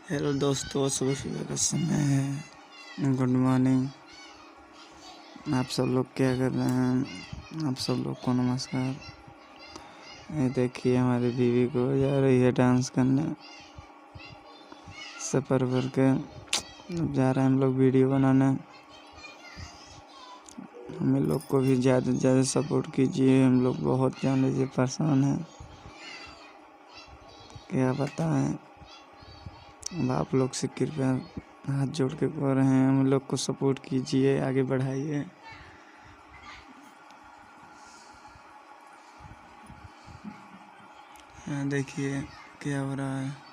Hello दोस्तों, सुबह सुबह का समय है। Good morning. आप सब लोग क्या कर रहे हैं? आप सब लोग को नमस्कार। ये देखिए, हमारी बीवी को जा रही है डांस करने सफ़र भर के। अब जा रहे हैं हम लोग वीडियो बनाने। हम लोग को भी ज़्यादा से ज़्यादा सपोर्ट कीजिए। हम लोग बहुत जाने से परेशान हैं, क्या बताएं। अब आप लोग से कृपया हाथ जोड़ के कह रहे हैं, हम लोग को सपोर्ट कीजिए, आगे बढ़ाइए। देखिए क्या हो रहा है।